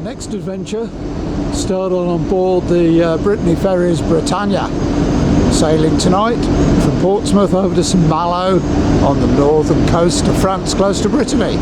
Next adventure started on board the Brittany ferries Britannia, sailing tonight from Portsmouth over to St Malo on the northern coast of France, close to Brittany.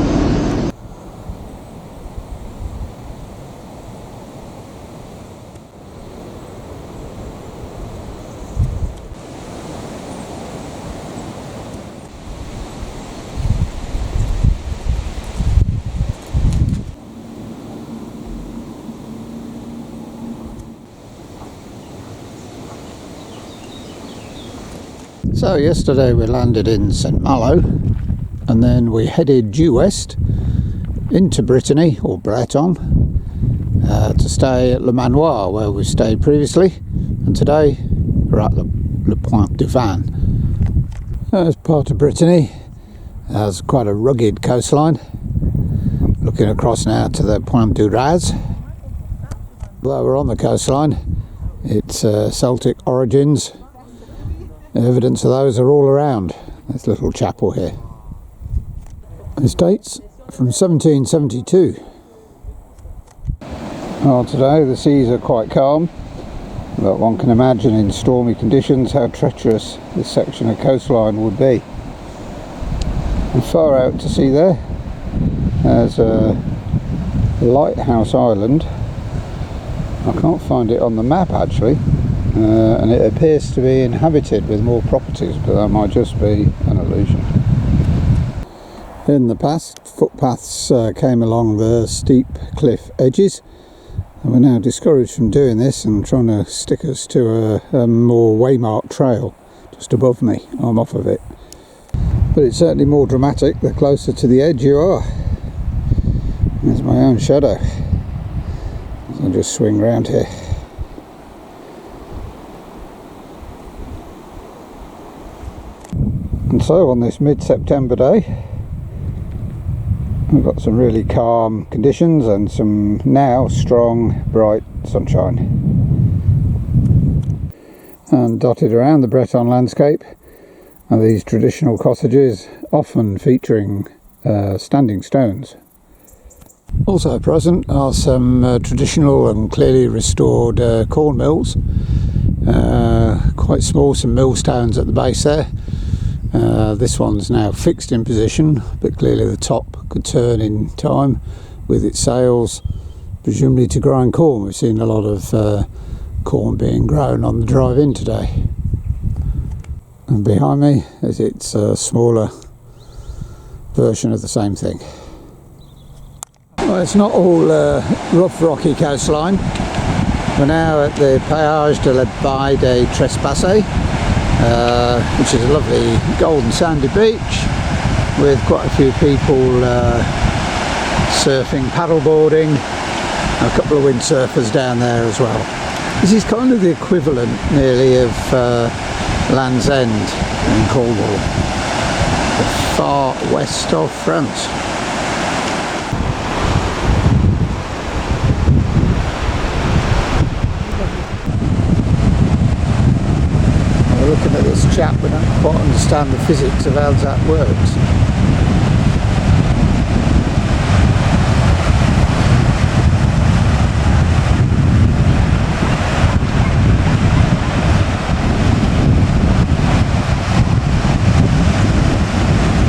So yesterday we landed in St Malo and then we headed due west into Brittany, or Breton, to stay at Le Manoir where we stayed previously, and today we're at Le Point du Vin. As part of Brittany has quite a rugged coastline, looking across now to the Point du Raz. Although we're on the coastline, it's Celtic origins. Evidence of those are all around this little chapel here. This dates from 1772. Well, today the seas are quite calm, but one can imagine in stormy conditions how treacherous this section of coastline would be. And far out to sea there's a lighthouse island. I can't find it on the map actually. And it appears to be inhabited with more properties, but that might just be an illusion. In the past, footpaths came along the steep cliff edges, and we're now discouraged from doing this and trying to stick us to a more waymarked trail just above me. I'm off of it. But it's certainly more dramatic the closer to the edge you are. There's my own shadow. I'll just swing round here. And so on this mid-September day we've got some really calm conditions and some now strong bright sunshine, and dotted around the Breton landscape are these traditional cottages, often featuring standing stones. Also present are some traditional and clearly restored corn mills, quite small, some millstones at the base there. This one's now fixed in position, but clearly the top could turn in time with its sails, presumably to grind corn. We've seen a lot of corn being grown on the drive-in today. And behind me is its smaller version of the same thing. Well, it's not all rough, rocky coastline. We're now at the Péage de la Baie des Trespassés, which is a lovely golden sandy beach with quite a few people surfing, paddleboarding, and a couple of windsurfers down there as well. This is kind of the equivalent nearly of Land's End in Cornwall, the far west of France. Looking at this chap, we don't quite understand the physics of how that works.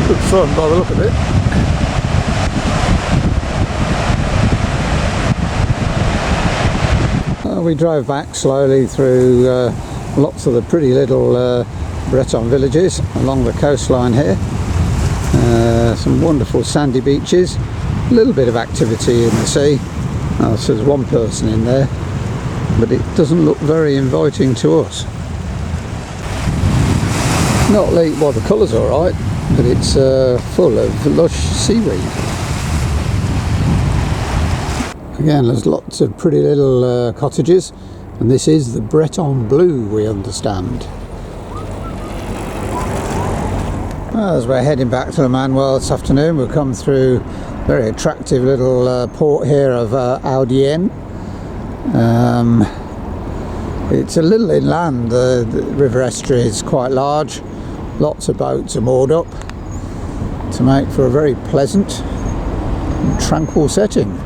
Good fun by the look of it. We drove back slowly through lots of the pretty little Breton villages along the coastline here. Some wonderful sandy beaches, a little bit of activity in the sea. So there's one person in there, but it doesn't look very inviting to us. Not like, well, the colour's alright, but it's full of lush seaweed. Again, there's lots of pretty little cottages. And this is the Breton Blue, we understand. Well, as we're heading back to Le Manoir this afternoon, we've come through a very attractive little port here of Audienne. It's a little inland, the river estuary is quite large, lots of boats are moored up to make for a very pleasant and tranquil setting.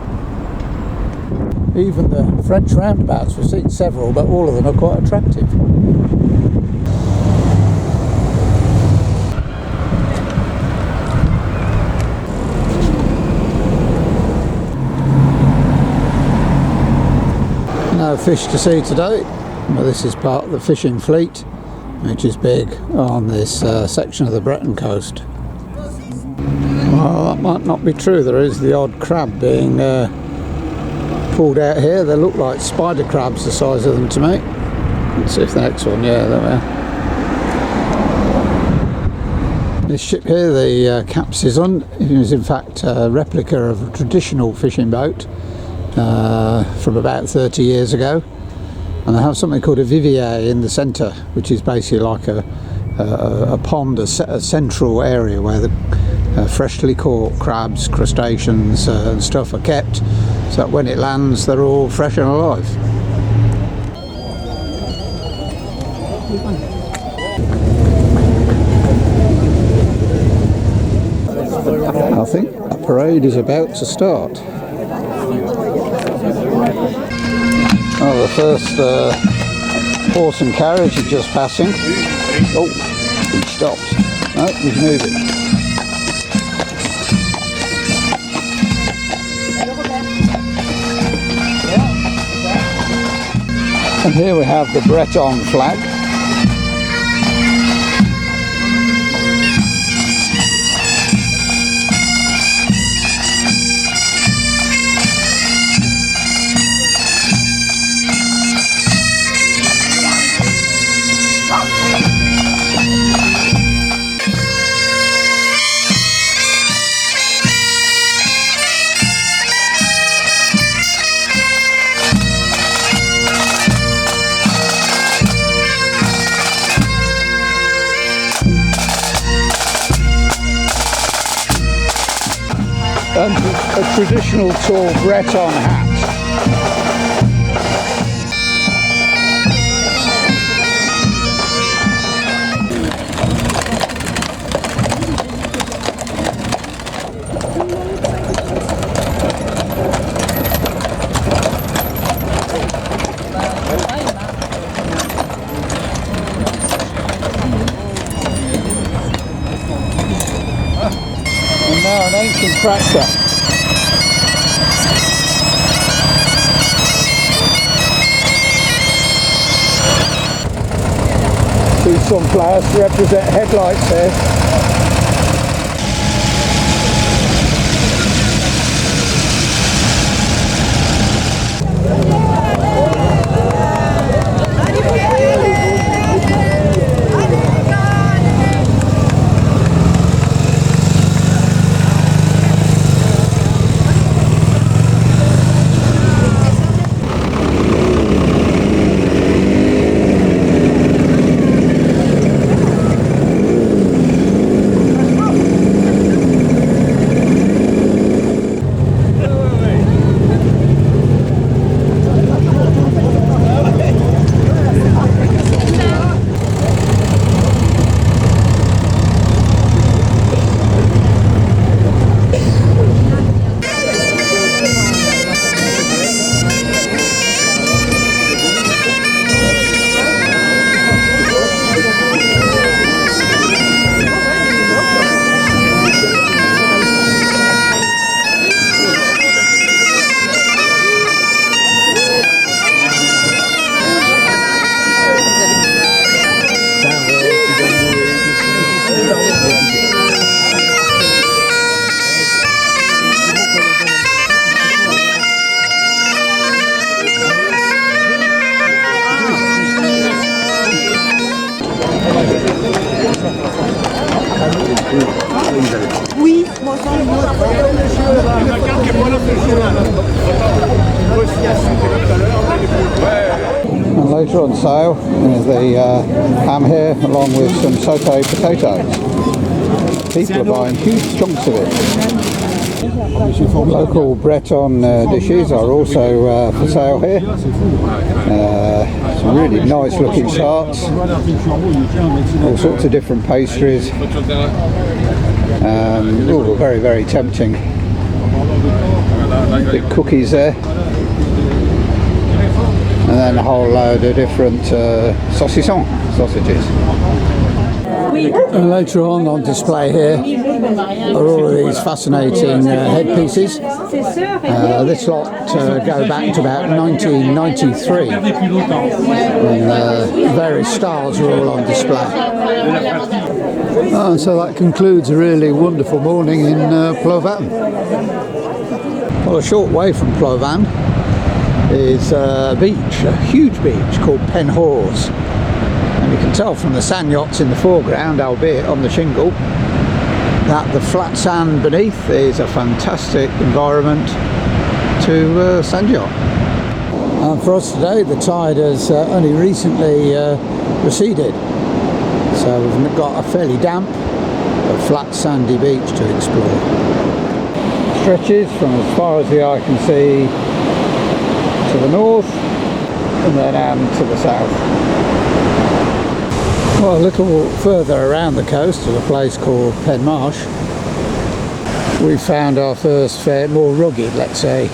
Even the French roundabouts, we've seen several, but all of them are quite attractive. No fish to see today. Well, this is part of the fishing fleet, which is big on this section of the Breton coast. Well, that might not be true. There is the odd crab being pulled out here. They look like spider crabs, the size of them to me. Let's see if the next one, yeah, there we are. This ship here, the Capsizon, is in fact a replica of a traditional fishing boat from about 30 years ago. And they have something called a vivier in the centre, which is basically like a pond, a central area where the freshly caught crabs, crustaceans and stuff are kept, so that when it lands they're all fresh and alive. I think a parade is about to start. Oh, the first horse and carriage is just passing. Oh, he stopped. No, he's moving. And here we have the Breton flag. And a traditional tall Breton hat. And now an ancient tractor. Two sunflowers to represent headlights there. Oui, moi ça. And later on sale is the ham here along with some sauté potatoes. People are buying huge chunks of it. Local Breton dishes are also for sale here. Some really nice looking tarts, all sorts of different pastries. Very, very tempting. Big cookies there. and then a whole load of different saucisson sausages. And later on display here are all of these fascinating headpieces. This lot go back to about 1993, and various styles are all on display. So that concludes a really wonderful morning in Plovan. Well, a short way from Plovan is a beach, a huge beach called Pen Hors. And you can tell from the sand yachts in the foreground, albeit on the shingle, that the flat sand beneath is a fantastic environment to sand yacht. And for us today, the tide has only recently receded, so we've got a fairly damp but flat sandy beach to explore. Stretches from as far as the eye can see to the north and then to the south. Well, a little further around the coast at a place called Pen Marsh, we found our first more rugged, let's say,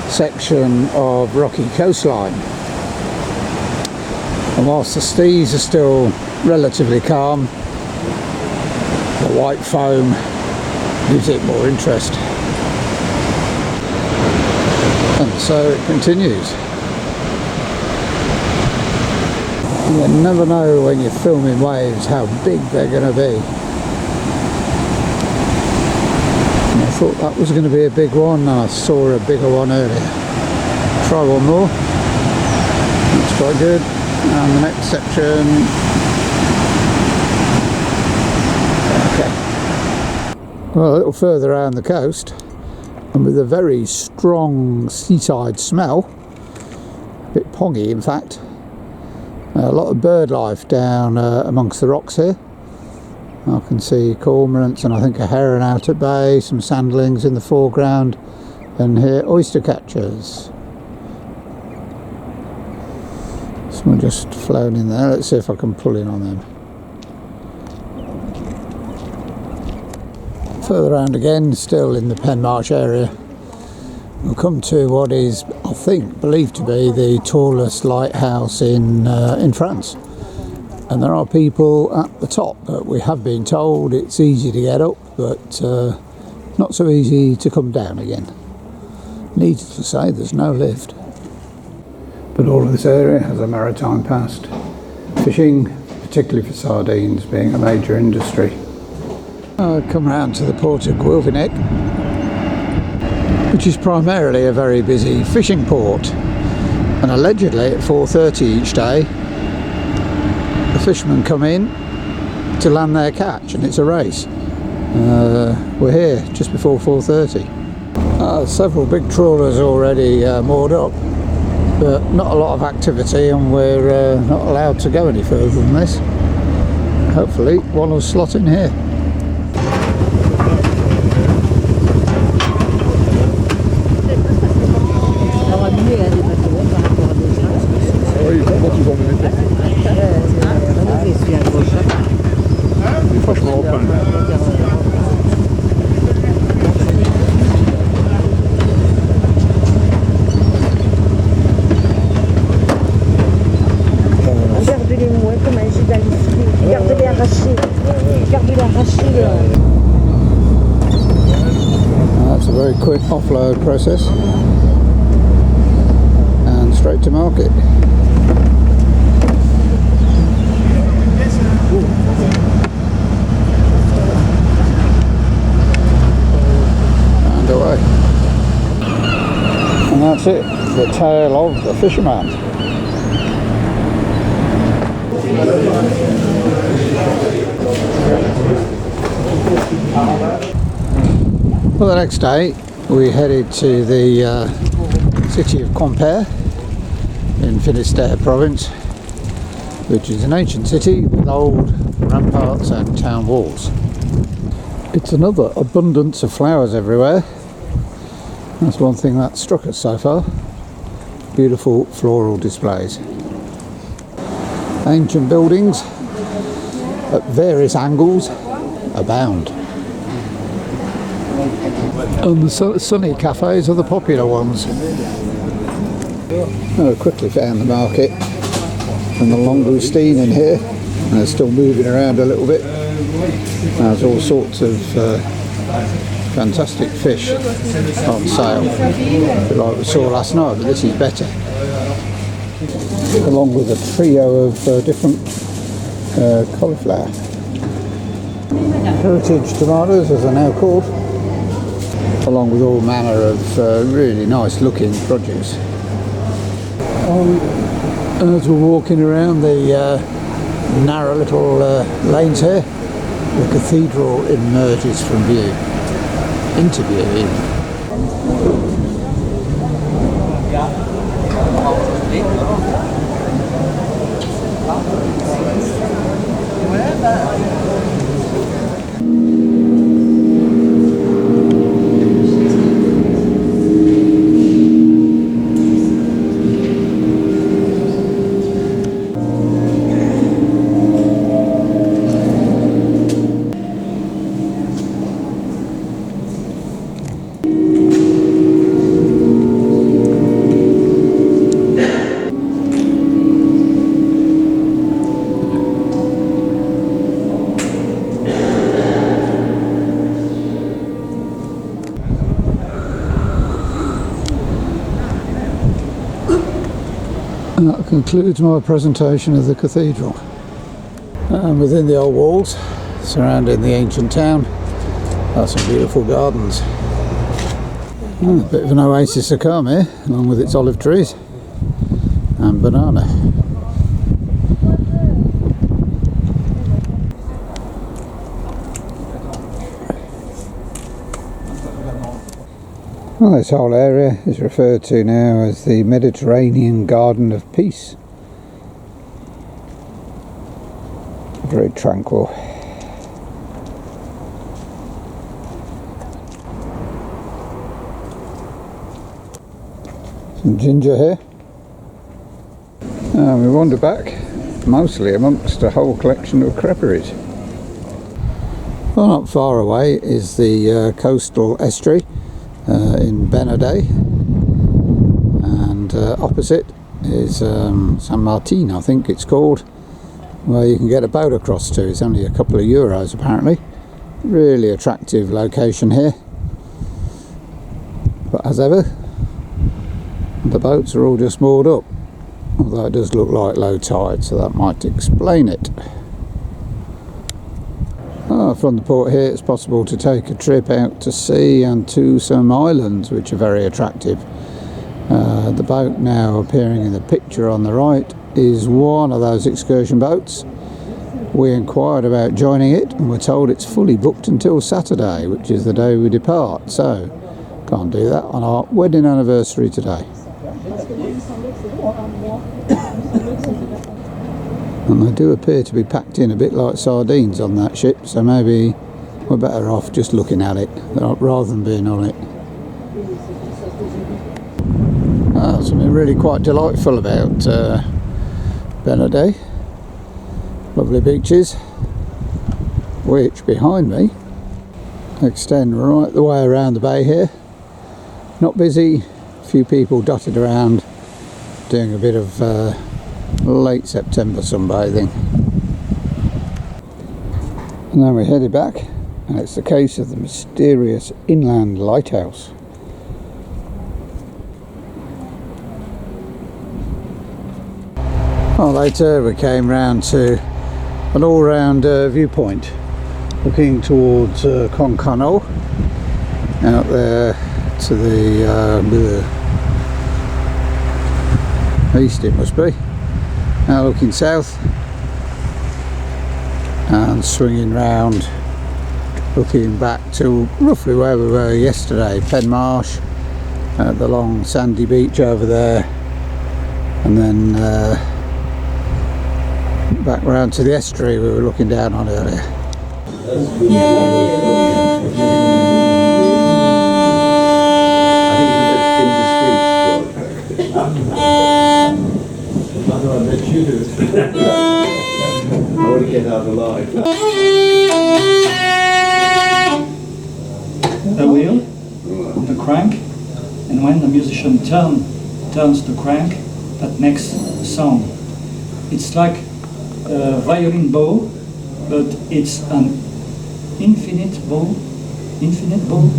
section of rocky coastline. And whilst the seas are still relatively calm, the white foam gives it more interest. And so it continues. You never know when you're filming waves how big they're going to be. And I thought that was going to be a big one, and I saw a bigger one earlier. Try one more. That's quite good. And the next section. Okay. Well, a little further around the coast, and with a very strong seaside smell, a bit poggy in fact. A lot of bird life down amongst the rocks here. I can see cormorants and I think a heron out at bay, some sandlings in the foreground, and here oyster catchers. Someone just flown in there. Let's see if I can pull in on them. Further around again, still in the Pen Marsh area, we'll come to what is, I think, believed to be the tallest lighthouse in France. And there are people at the top, but we have been told it's easy to get up, but not so easy to come down again. Needless to say, there's no lift. But all of this area has a maritime past. Fishing, particularly for sardines, being a major industry. Come round to the port of Guilvinec, which is primarily a very busy fishing port, and allegedly at 4:30 each day the fishermen come in to land their catch, and it's a race. We're here just before 4:30. Several big trawlers already moored up, but not a lot of activity, and we're not allowed to go any further than this. Hopefully one will slot in here. That's a very quick offload process and straight to market. And away. And that's it, the tale of the fisherman. Well, the next day we headed to the city of Quimper in Finistère province, which is an ancient city with old ramparts and town walls. It's another abundance of flowers everywhere. That's one thing that struck us so far. Beautiful floral displays. Ancient buildings at various angles abound. And the sunny cafes are the popular ones. I quickly found the market and the langoustine in here, and they're still moving around a little bit. There's all sorts of fantastic fish on sale, a bit like we saw last night, but this is better. Along with a trio of different cauliflower. Heritage tomatoes, as they're now called, along with all manner of really nice looking produce. As we're walking around the narrow little lanes here, the cathedral emerges from view, into view even. And that concludes my presentation of the cathedral. And within the old walls, surrounding the ancient town, are some beautiful gardens. A bit of an oasis of calm here, along with its olive trees and banana. Well, this whole area is referred to now as the Mediterranean Garden of Peace. Very tranquil. Some ginger here. And we wander back, mostly amongst a whole collection of creperies. Well, not far away is the coastal estuary in Benadé, and opposite is San Martin, I think it's called, where you can get a boat across to. It's only a couple of euros apparently. Really attractive location here, but as ever the boats are all just moored up, although it does look like low tide, so that might explain it. From the port here it's possible to take a trip out to sea and to some islands which are very attractive. The boat now appearing in the picture on the right is one of those excursion boats. We inquired about joining it and were told it's fully booked until Saturday, which is the day we depart, so can't do that on our wedding anniversary today. And they do appear to be packed in a bit like sardines on that ship, so maybe we're better off just looking at it rather than being on it. Something really quite delightful about Benadé. Lovely beaches, which behind me extend right the way around the bay here. Not busy, a few people dotted around doing a bit of late September sunbathing. And then we headed back, and it's the case of the mysterious inland lighthouse. Well, later we came round to an all-round viewpoint looking towards Concarneau, out there to the east it must be. Now looking south and swinging round, looking back to roughly where we were yesterday, Penmarsh, the long sandy beach over there, and then back round to the estuary we were looking down on earlier. I bet you do. I want to get out alive. The wheel, the crank, and when the musician turns turns the crank that makes sound. It's like a violin bow, but it's an infinite bow. Infinite bow?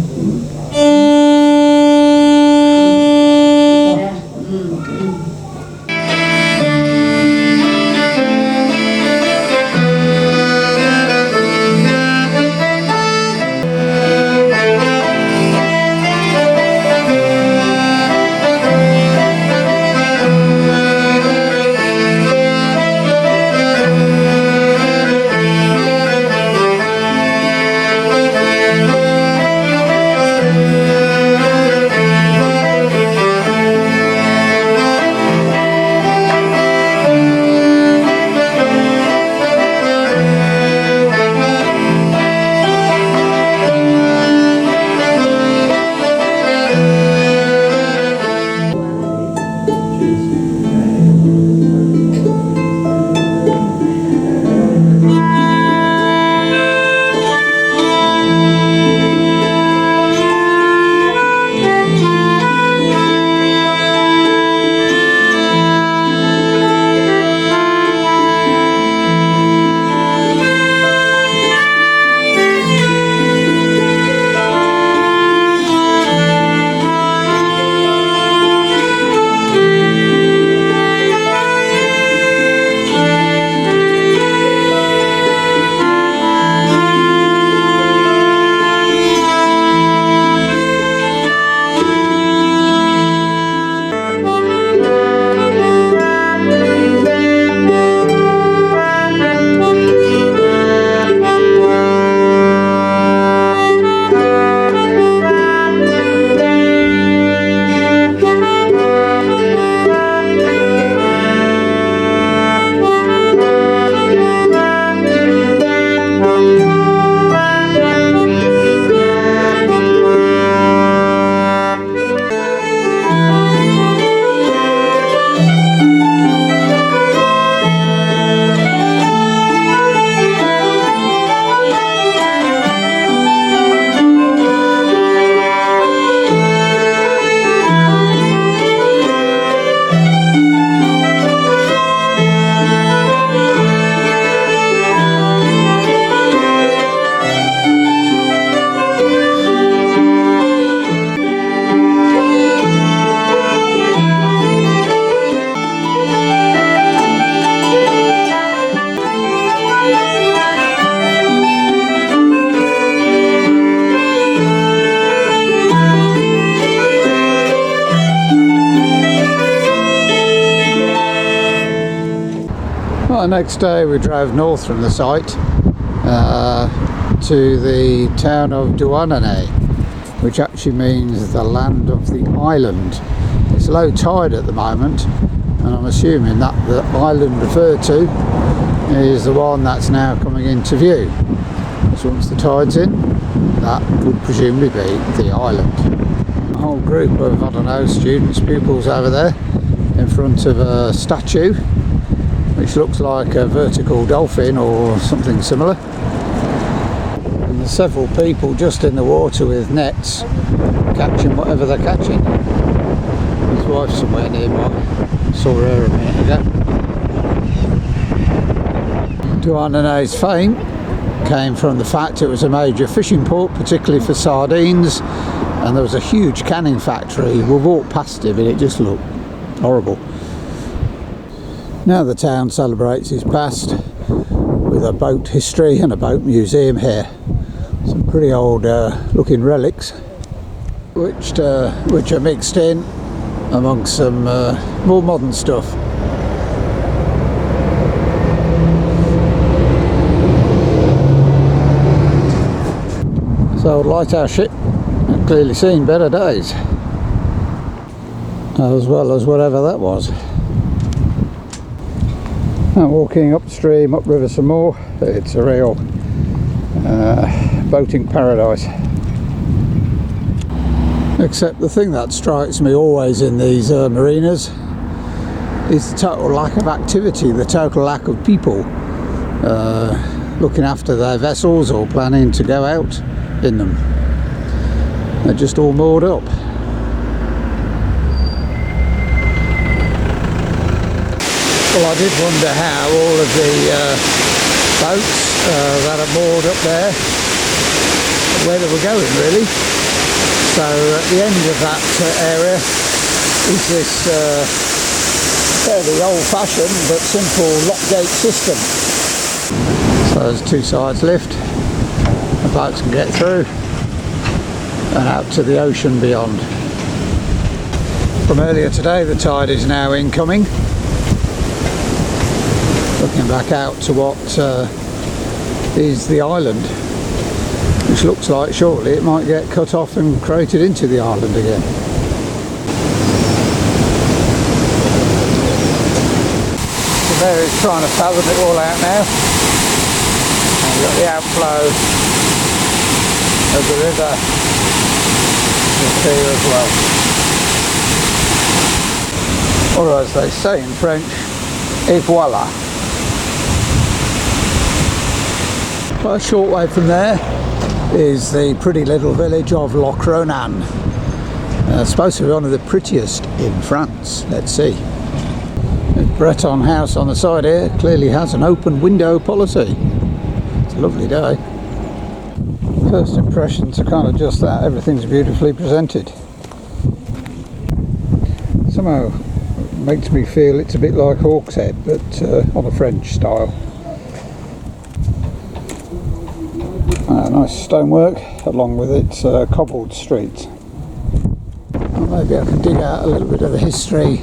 Well, the next day we drove north from the site to the town of Douarnenez, which actually means the land of the island. It's low tide at the moment, and I'm assuming that the island referred to is the one that's now coming into view. So once the tide's in, that would presumably be the island. A whole group of, I don't know, students, pupils over there in front of a statue which looks like a vertical dolphin or something similar. And there's several people just in the water with nets catching whatever they're catching. His wife's somewhere nearby. Saw her a minute ago. Douarnenez's fame came from the fact it was a major fishing port, particularly for sardines, and there was a huge canning factory. We walked past it and it just looked horrible. Now the town celebrates its past with a boat history and a boat museum here. Some pretty old looking relics which are mixed in amongst some more modern stuff. So lighthouse ship had clearly seen better days, as well as whatever that was. And walking upstream, upriver some more, it's a real boating paradise. Except the thing that strikes me always in these marinas is the total lack of activity, the total lack of people looking after their vessels or planning to go out in them. They're just all moored up. Well, I did wonder how all of the boats that are moored up there, where they were going really. So at the end of that area is this fairly old-fashioned but simple lock gate system. So there's two sides lift, the boats can get through and out to the ocean beyond. From earlier today, the tide is now incoming. Looking back out to what is the island, which looks like shortly it might get cut off and created into the island again. So there is trying to fathom it all out now. And we've got the outflow of the river just here as well. Or as they say in French, et voila. Well, a short way from there is the pretty little village of Loch Ronan. Supposed to be one of the prettiest in France. Let's see. The Breton house on the side here clearly has an open window policy. It's a lovely day. First impressions are kind of just that. Everything's beautifully presented. Somehow it makes me feel it's a bit like Hawkshead, but on a French style. Nice stonework along with its cobbled streets. Well, maybe I can dig out a little bit of the history,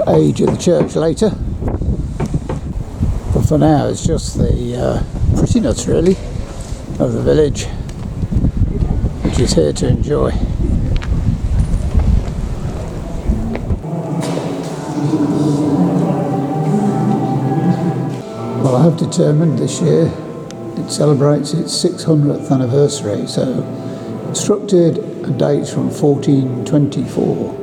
age of the church later. But for now it's just the prettiness really of the village, which is here to enjoy. Well, I have determined this year it celebrates its 600th anniversary, so constructed and dates from 1424.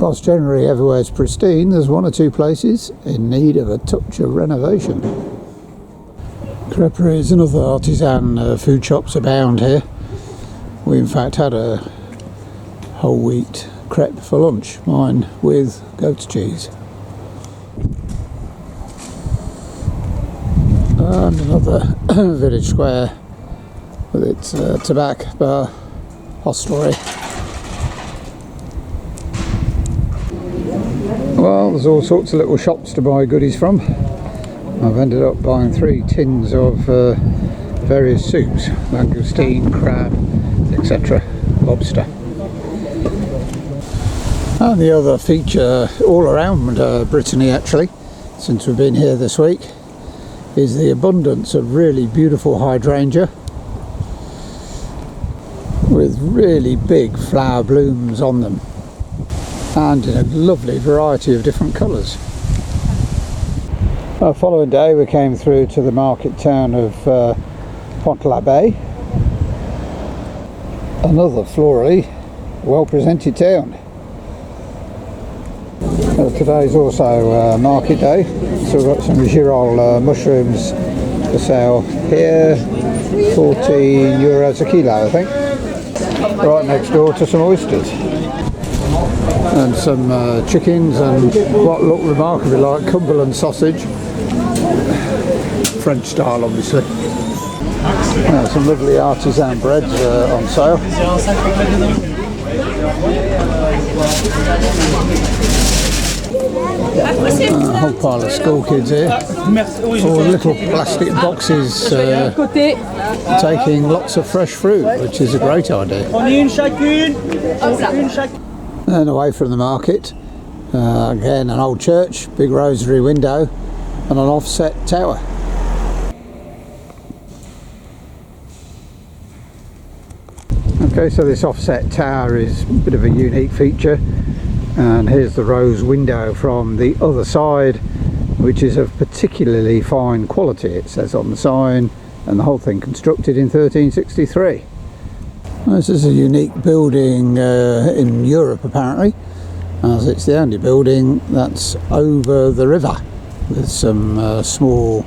Whilst generally everywhere is pristine, there's one or two places in need of a touch of renovation. Creperies and other artisan food shops abound here. We in fact had a whole wheat crepe for lunch, mine with goat's cheese. And another village square with its tobacco bar hostelry. Well, there's all sorts of little shops to buy goodies from. I've ended up buying 3 tins of various soups, langoustine, crab, etc., lobster. And the other feature all around Brittany actually, since we've been here this week, is the abundance of really beautiful hydrangea with really big flower blooms on them, and in a lovely variety of different colours. The following day we came through to the market town of Pont-l'Abbé, another florally well presented town. Today's also market day, so we've got some girole mushrooms for sale here, €14 a kilo I think, right next door to some oysters. And some chickens and what look remarkably like Cumberland sausage, French style obviously. Some lovely artisan breads on sale. A whole pile of school kids here, all little plastic boxes taking lots of fresh fruit, which is a great idea. And away from the market, again an old church, big rosary window and an offset tower. Okay, so this offset tower is a bit of a unique feature, and here's the rose window from the other side which is of particularly fine quality, it says on the sign, and the whole thing constructed in 1363. This is a unique building in Europe apparently, as it's the only building that's over the river, with some small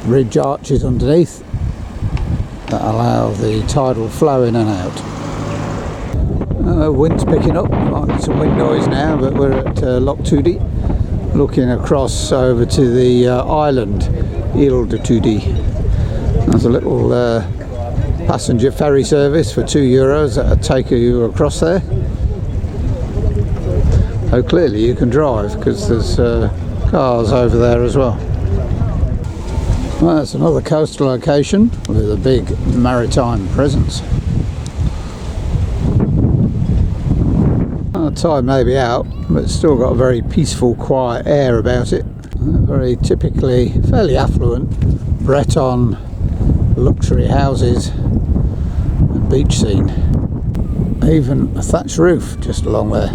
bridge arches underneath that allow the tidal flow in and out. Wind's picking up, might be some wind noise now, but we're at Loch Tudi, looking across over to the island, Ile de Tudi. There's a little passenger ferry service for €2 that'll take you across there. So clearly you can drive, because there's cars over there as well. Well, that's another coastal location with a big maritime presence. The tide may be out, but it's still got a very peaceful, quiet air about it. Very typically fairly affluent Breton luxury houses and beach scene. Even a thatched roof just along there.